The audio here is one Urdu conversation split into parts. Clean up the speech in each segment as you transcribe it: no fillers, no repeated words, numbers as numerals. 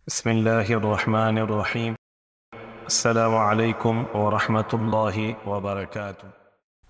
بسم اللہ الرحمن الرحیم۔ السلام علیکم ورحمۃ اللہ وبرکاتہ۔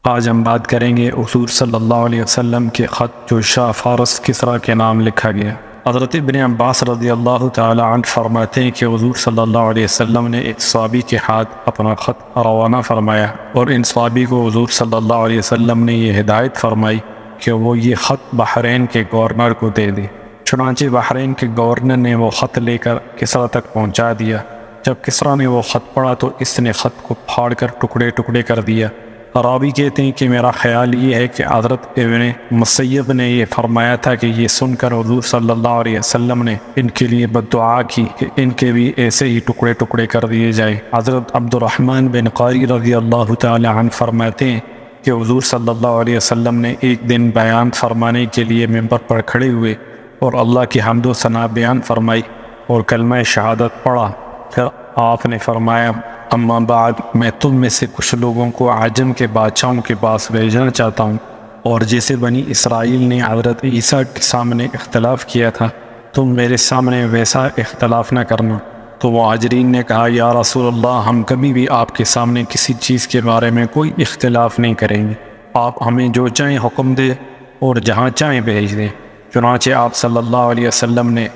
آج ہم بات کریں گے حضور صلی اللہ علیہ وسلم کے خط جو شاہ فارس کسریٰ کے نام لکھا گیا۔ حضرت ابن عباس رضی اللہ تعالی عنہ فرماتے ہیں کہ حضور صلی اللہ علیہ وسلم نے ایک صحابی کے ہاتھ اپنا خط روانہ فرمایا، اور ان صحابی کو حضور صلی اللہ علیہ وسلم نے یہ ہدایت فرمائی کہ وہ یہ خط بحرین کے گورنر کو دے دے۔ چنانچہ بحرین کے گورنر نے وہ خط لے کر کسریٰ تک پہنچا دیا۔ جب کسریٰ نے وہ خط پڑھا تو اس نے خط کو پھاڑ کر ٹکڑے ٹکڑے کر دیا۔ راوی کہتے ہیں کہ میرا خیال یہ ہے کہ حضرت ابن مسیب نے یہ فرمایا تھا کہ یہ سن کر حضور صلی اللہ علیہ وسلم نے ان کے لیے بددعا کی کہ ان کے بھی ایسے ہی ٹکڑے ٹکڑے کر دیے جائیں۔ حضرت عبد الرحمن بن قاری رضی اللہ تعالی عنہ فرماتے ہیں کہ حضور صلی اللہ علیہ وسلم نے ایک دن بیان فرمانے کے لیے ممبر پر کھڑے ہوئے اور اللہ کی حمد و ثنا بیان فرمائی اور کلمہ شہادت پڑھا۔ پھر آپ نے فرمایا، اما بعد، میں تم میں سے کچھ لوگوں کو عجم کے بادشاہوں کے پاس بھیجنا چاہتا ہوں، اور جیسے بنی اسرائیل نے حضرت عیسیٰ کے سامنے اختلاف کیا تھا، تم میرے سامنے ویسا اختلاف نہ کرنا۔ تو مہاجرین نے کہا، یا رسول اللہ، ہم کبھی بھی آپ کے سامنے کسی چیز کے بارے میں کوئی اختلاف نہیں کریں گے، آپ ہمیں جو چاہیں حکم دے اور جہاں چاہیں بھیج دیں۔ چنانچہ آپ صلی اللہ علیہ وسلم نے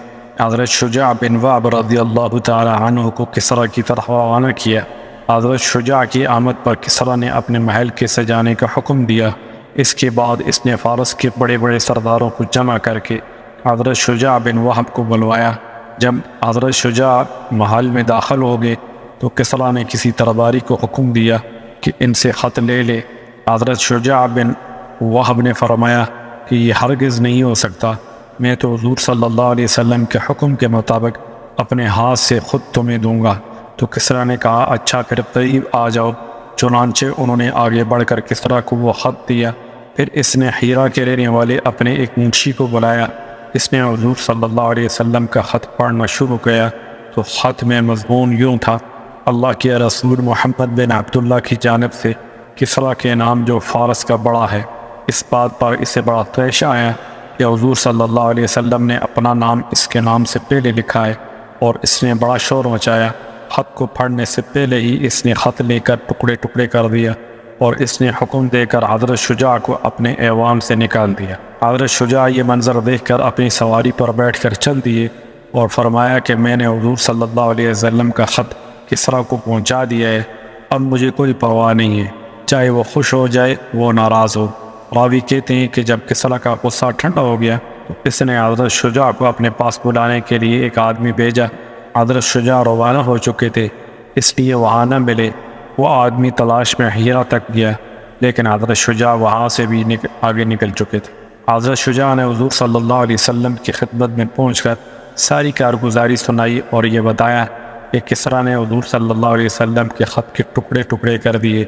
حضرت شجاع بن وہب رضی اللہ تعالی عنہ کو کسریٰ کی طرف روانہ کیا۔ حضرت شجاع کی آمد پر کسریٰ نے اپنے محل کے سجانے کا حکم دیا۔ اس کے بعد اس نے فارس کے بڑے بڑے سرداروں کو جمع کر کے حضرت شجاع بن وہب کو بلوایا۔ جب حضرت شجاع محل میں داخل ہو گئے تو کسریٰ نے کسی درباری کو حکم دیا کہ ان سے خط لے لے۔ حضرت شجاع بن وہب نے فرمایا کہ یہ ہرگز نہیں ہو سکتا، میں تو حضور صلی اللہ علیہ وسلم کے حکم کے مطابق اپنے ہاتھ سے خود تمہیں دوں گا۔ تو کسریٰ نے کہا، اچھا پھر قریب آ جاؤ۔ چنانچہ انہوں نے آگے بڑھ کر کسریٰ کو وہ خط دیا۔ پھر اس نے ہیرا کے رہنے والے اپنے ایک منشی کو بلایا۔ اس نے حضور صلی اللہ علیہ وسلم کا خط پڑھنا شروع کیا تو خط میں مضمون یوں تھا، اللہ کے رسول محمد بن عبداللہ کی جانب سے کسریٰ کے نام جو فارس کا بڑا ہے۔ اس بات پر اسے بڑا طیش آیا کہ حضور صلی اللہ علیہ وسلم نے اپنا نام اس کے نام سے پہلے لکھا ہے، اور اس نے بڑا شور مچایا۔ خط کو پڑھنے سے پہلے ہی اس نے خط لے کر ٹکڑے ٹکڑے کر دیا، اور اس نے حکم دے کر حضرت شجاع کو اپنے ایوان سے نکال دیا۔ حضرت شجاع یہ منظر دیکھ کر اپنی سواری پر بیٹھ کر چل دیے اور فرمایا کہ میں نے حضور صلی اللہ علیہ وسلم کا خط کسریٰ کو پہنچا دیا ہے، اب مجھے کوئی پرواہ نہیں ہے، چاہے وہ خوش ہو جائے وہ ناراض ہو۔ راوی کہتے ہیں کہ جب کسریٰ کا غصہ ٹھنڈا ہو گیا تو اس نے حضرت شجاع کو اپنے پاس بلانے کے لیے ایک آدمی بھیجا۔ حضرت شجاع روانہ ہو چکے تھے، اس لیے وہاں نہ ملے۔ وہ آدمی تلاش میں ہیرا تک گیا، لیکن حضرت شجاع وہاں سے بھی آگے نکل چکے تھے۔ حضرت شجاع نے حضور صلی اللہ علیہ وسلم کی خدمت میں پہنچ کر ساری کارگزاری سنائی اور یہ بتایا کہ کسریٰ نے حضور صلی اللہ علیہ وسلم کے خط کے ٹکڑے ٹکڑے کر دیے۔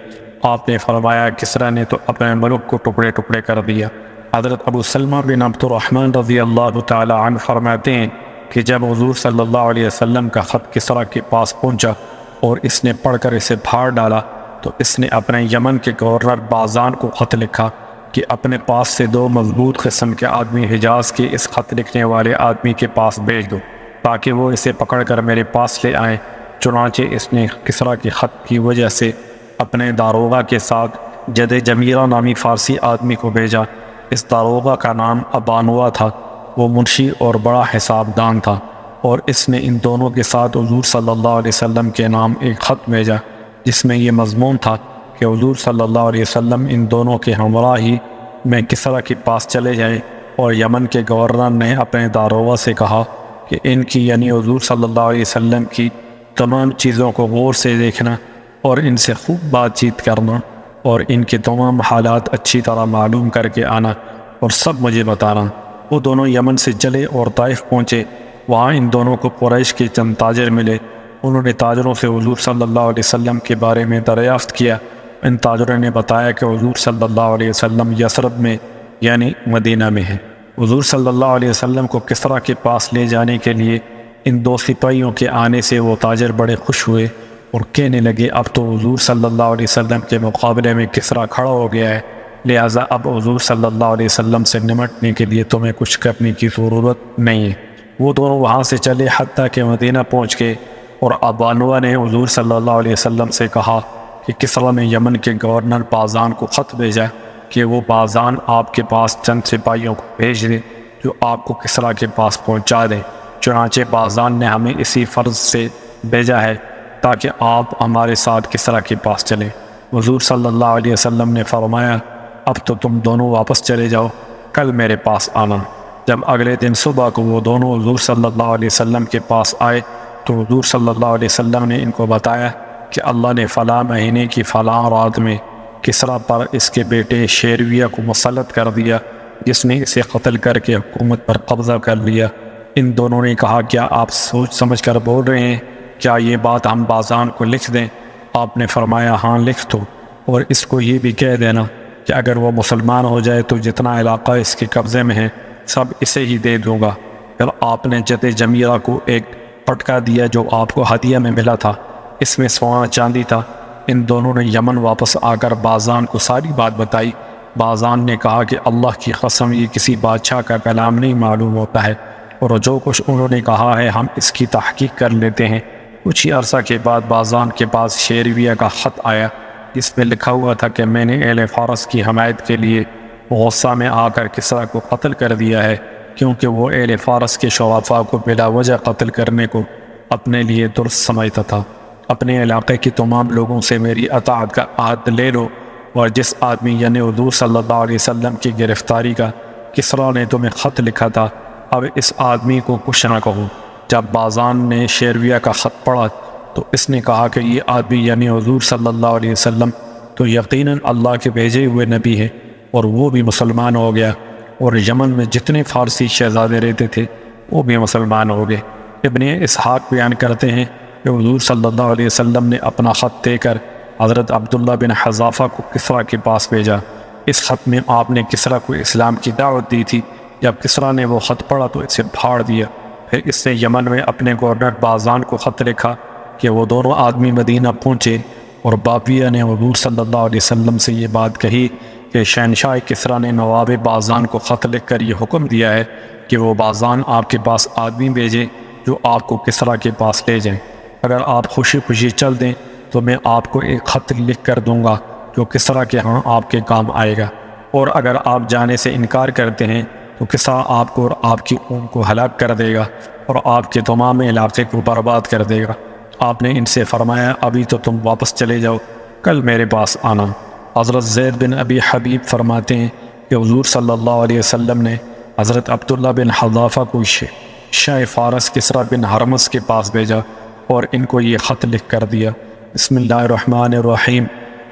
آپ نے فرمایا، کسریٰ نے تو اپنے ملک کو ٹکڑے ٹکڑے کر دیا۔ حضرت ابو سلمہ بن عبد الرحمن رضی اللہ تعالی عنہ فرماتے ہیں کہ جب حضور صلی اللہ علیہ وسلم کا خط کسریٰ کے پاس پہنچا اور اس نے پڑھ کر اسے پھاڑ ڈالا تو اس نے اپنے یمن کے گورنر بازان کو خط لکھا کہ اپنے پاس سے 2 مضبوط قسم کے آدمی حجاز کے اس خط لکھنے والے آدمی کے پاس بھیج دو تاکہ وہ اسے پکڑ کر میرے پاس لے آئیں۔ چنانچہ اس نے کسریٰ کے خط کی وجہ سے اپنے داروغہ کے ساتھ جد جمیرہ نامی فارسی آدمی کو بھیجا۔ اس داروغہ کا نام ابانوا تھا، وہ منشی اور بڑا حساب دان تھا، اور اس نے ان دونوں کے ساتھ حضور صلی اللہ علیہ وسلم کے نام ایک خط بھیجا جس میں یہ مضمون تھا کہ حضور صلی اللہ علیہ وسلم ان دونوں کے ہمراہ ہی میں کسریٰ کے پاس چلے جائیں، اور یمن کے گورنر نے اپنے داروغہ سے کہا کہ ان کی یعنی حضور صلی اللہ علیہ وسلم کی تمام چیزوں کو غور سے دیکھنا اور ان سے خوب بات چیت کرنا، اور ان کے تمام حالات اچھی طرح معلوم کر کے آنا اور سب مجھے بتانا۔ وہ دونوں یمن سے چلے اور طائف پہنچے۔ وہاں ان دونوں کو قریش کے چند تاجر ملے۔ انہوں نے تاجروں سے حضور صلی اللہ علیہ وسلم کے بارے میں دریافت کیا۔ ان تاجروں نے بتایا کہ حضور صلی اللہ علیہ وسلم یثرب میں یعنی مدینہ میں ہے۔ حضور صلی اللہ علیہ وسلم کو کسریٰ کے پاس لے جانے کے لیے ان 2 سپاہیوں کے آنے سے وہ تاجر بڑے خوش ہوئے اور کہنے لگے، اب تو حضور صلی اللہ علیہ وسلم کے مقابلے میں کسریٰ کھڑا ہو گیا ہے، لہٰذا اب حضور صلی اللہ علیہ وسلم سے نمٹنے کے لیے تمہیں کچھ کرنے کی ضرورت نہیں ہے۔ وہ دونوں وہاں سے چلے حتیٰ کہ مدینہ پہنچ گئے، اور ابانوا نے حضور صلی اللہ علیہ وسلم سے کہا کہ کسریٰ نے یمن کے گورنر بازان کو خط بھیجا کہ وہ بازان آپ کے پاس چند سپاہیوں کو بھیج دے جو آپ کو کسریٰ کے پاس پہنچا دیں۔ چنانچہ بازان نے ہمیں اسی فرض سے بھیجا ہے تاکہ آپ ہمارے ساتھ کسریٰ کے پاس چلیں۔ حضور صلی اللہ علیہ وسلم نے فرمایا اب تو تم دونوں واپس چلے جاؤ، کل میرے پاس آنا۔ جب اگلے دن صبح کو وہ دونوں حضور صلی اللہ علیہ وسلم کے پاس آئے تو حضور صلی اللہ علیہ وسلم نے ان کو بتایا کہ اللہ نے فلاں مہینے کی فلاں رات میں کسریٰ پر اس کے بیٹے شیرویہ کو مسلط کر دیا، جس نے اسے قتل کر کے حکومت پر قبضہ کر لیا۔ ان دونوں نے کہا کیا آپ سوچ سمجھ کر بول رہے ہیں؟ کیا یہ بات ہم بازان کو لکھ دیں؟ آپ نے فرمایا ہاں لکھ دو، اور اس کو یہ بھی کہہ دینا کہ اگر وہ مسلمان ہو جائے تو جتنا علاقہ اس کے قبضے میں ہے سب اسے ہی دے دوں گا۔ پھر آپ نے جد جمیرہ کو ایک پٹکا دیا جو آپ کو ہدیہ میں ملا تھا، اس میں سونا چاندی تھا۔ ان دونوں نے یمن واپس آ کر بازان کو ساری بات بتائی۔ بازان نے کہا کہ اللہ کی قسم یہ کسی بادشاہ کا کلام نہیں معلوم ہوتا ہے، اور جو کچھ انہوں نے کہا ہے ہم اس کی تحقیق کر لیتے ہیں۔ کچھ ہی عرصہ کے بعد بازان کے پاس شیرویہ کا خط آیا جس میں لکھا ہوا تھا کہ میں نے اہل فارس کی حمایت کے لیے غصہ میں آ کر کسریٰ کو قتل کر دیا ہے، کیونکہ وہ اہل فارس کے شرفاء کو بلا وجہ قتل کرنے کو اپنے لیے درست سمجھتا تھا۔ اپنے علاقے کی تمام لوگوں سے میری اطاعت کا عہد لے لو، اور جس آدمی یعنی حضور صلی اللہ علیہ وسلم کی گرفتاری کا کسریٰ نے تمہیں خط لکھا تھا، اب اس آدمی کو کچھ نہ کہو۔ جب بازان نے شیرویہ کا خط پڑھا تو اس نے کہا کہ یہ آدمی یعنی حضور صلی اللہ علیہ وسلم تو یقیناً اللہ کے بھیجے ہوئے نبی ہے، اور وہ بھی مسلمان ہو گیا، اور یمن میں جتنے فارسی شہزادے رہتے تھے وہ بھی مسلمان ہو گئے۔ ابن اسحاق بیان کرتے ہیں کہ حضور صلی اللہ علیہ وسلم نے اپنا خط دے کر حضرت عبداللہ بن حذافہ کو کسریٰ کے پاس بھیجا۔ اس خط میں آپ نے کسریٰ کو اسلام کی دعوت دی تھی۔ جب کسریٰ نے وہ خط پڑھا تو اسے پھاڑ دیا۔ پھر اس نے یمن میں اپنے گورنر بازان کو خط لکھا کہ وہ دونوں آدمی مدینہ پہنچے، اور بابیہ نے حضور صلی اللہ علیہ وسلم سے یہ بات کہی کہ شہنشاہ کسریٰ نے نواب بازان کو خط لکھ کر یہ حکم دیا ہے کہ وہ بازان آپ کے پاس آدمی بھیجے جو آپ کو کسریٰ کے پاس لے جائیں۔ اگر آپ خوشی خوشی چل دیں تو میں آپ کو ایک خط لکھ کر دوں گا جو کسریٰ کے ہاں آپ کے کام آئے گا، اور اگر آپ جانے سے انکار کرتے ہیں تو کسریٰ آپ کو اور آپ کی قوم کو ہلاک کر دے گا اور آپ کے تمام علاقے کو برباد کر دے گا۔ آپ نے ان سے فرمایا ابھی تو تم واپس چلے جاؤ، کل میرے پاس آنا۔ حضرت زید بن ابی حبیب فرماتے ہیں کہ حضور صلی اللہ علیہ وسلم نے حضرت عبداللہ بن حذافہ کو شاہ فارس کسریٰ بن ہرمز کے پاس بھیجا اور ان کو یہ خط لکھ کر دیا۔ بسم اللہ الرحمن الرحیم،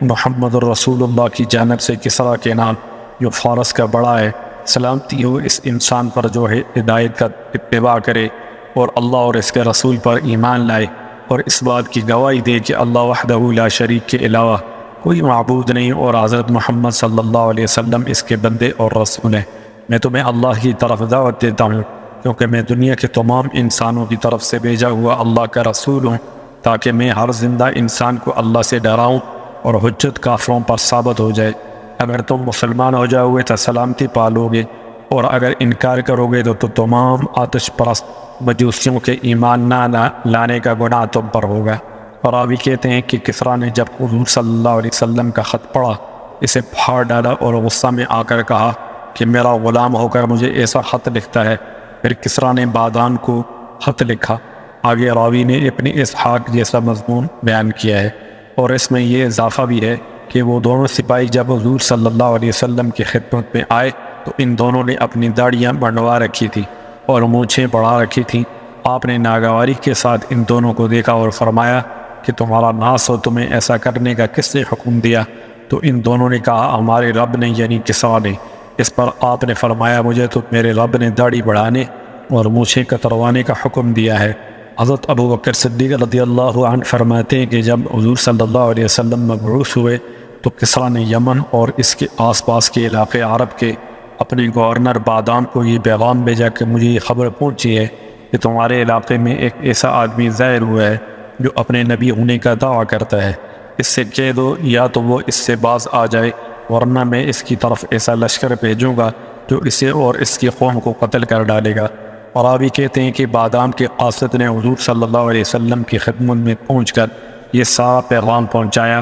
محمد الرسول اللہ کی جانب سے کسریٰ کے نام جو فارس کا بڑا ہے، سلامتی ہو اس انسان پر جو ہے ہدایت کا اتباع کرے اور اللہ اور اس کے رسول پر ایمان لائے، اور اس بات کی گواہی دے کہ اللہ وحدہ لا شریک کے علاوہ کوئی معبود نہیں، اور حضرت محمد صلی اللہ علیہ وسلم اس کے بندے اور رسول ہیں۔ میں تمہیں اللہ کی طرف دعوت دیتا ہوں کیونکہ میں دنیا کے تمام انسانوں کی طرف سے بھیجا ہوا اللہ کا رسول ہوں، تاکہ میں ہر زندہ انسان کو اللہ سے ڈراؤں اور حجت کافروں پر ثابت ہو جائے۔ اگر تم مسلمان ہو جاؤ گے تو سلامتی پالو گے، اور اگر انکار کرو گے تو تمام آتش پرست مجوسیوں کے ایمان نہ لانے کا گناہ تم پر ہوگا۔ اور راوی کہتے ہیں کہ کسریٰ نے جب حضور صلی اللہ علیہ وسلم کا خط پڑھا اسے پھاڑ ڈالا اور غصہ میں آ کر کہا کہ میرا غلام ہو کر مجھے ایسا خط لکھتا ہے۔ پھر کسریٰ نے بادان کو خط لکھا۔ آگے راوی نے اپنی اسحاق جیسا مضمون بیان کیا ہے، اور اس میں یہ اضافہ بھی ہے کہ وہ دونوں سپاہی جب حضور صلی اللہ علیہ وسلم کی خدمت میں آئے تو ان دونوں نے اپنی داڑیاں بنڈوا رکھی تھی اور مونچھیں بڑھا رکھی تھیں۔ آپ نے ناگواری کے ساتھ ان دونوں کو دیکھا اور فرمایا کہ تمہارا ناس ہو، تمہیں ایسا کرنے کا کس نے حکم دیا؟ تو ان دونوں نے کہا ہمارے رب نے یعنی کسریٰ نے۔ اس پر آپ نے فرمایا مجھے تو میرے رب نے داڑھی بڑھانے اور مونچھیں کتروانے کا حکم دیا ہے۔ حضرت ابو بکر صدیق رضی اللہ عنہ فرماتے ہیں کہ جب حضور صلی اللہ علیہ وسلم مبعوث ہوئے تو کسریٰ نے یمن اور اس کے آس پاس کے علاقے عرب کے اپنے گورنر بادام کو یہ پیغام بھیجا کہ مجھے یہ خبر پہنچی ہے کہ تمہارے علاقے میں ایک ایسا آدمی ظاہر ہوا ہے جو اپنے نبی ہونے کا دعویٰ کرتا ہے۔ اس سے کہہ دو یا تو وہ اس سے باز آ جائے، ورنہ میں اس کی طرف ایسا لشکر بھیجوں گا جو اسے اور اس کی قوم کو قتل کر ڈالے گا۔ اور راوی کہتے ہیں کہ بادام کے قاصد نے حضور صلی اللہ علیہ وسلم کی خدمت میں پہنچ کر یہ سارا پیغام پہنچایا۔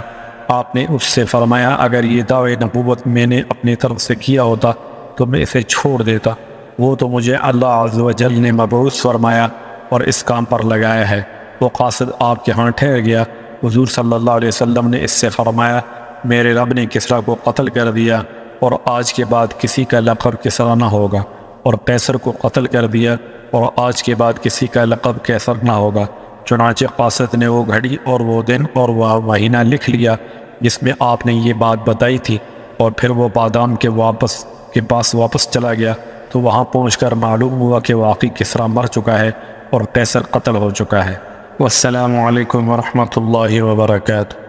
آپ نے اس سے فرمایا اگر یہ دعوی نبوت میں نے اپنی طرف سے کیا ہوتا تو میں اسے چھوڑ دیتا، وہ تو مجھے اللہ عز و جل نے مبعوث فرمایا اور اس کام پر لگایا ہے۔ وہ قاصد آپ کے ہاں ٹھہر گیا۔ حضور صلی اللہ علیہ وسلم نے اس سے فرمایا میرے رب نے کسریٰ کو قتل کر دیا اور آج کے بعد کسی کا لقب کسریٰ نہ ہوگا، اور قیصر کو قتل کر دیا اور آج کے بعد کسی کا لقب قیصر نہ ہوگا۔ چنانچہ قاصد نے وہ گھڑی اور وہ دن اور وہ مہینہ لکھ لیا جس میں آپ نے یہ بات بتائی تھی، اور پھر وہ بادام کے پاس واپس چلا گیا تو وہاں پہنچ کر معلوم ہوا کہ واقعی کسریٰ مر چکا ہے اور قیصر قتل ہو چکا ہے۔ والسلام علیکم ورحمۃ اللہ وبرکاتہ۔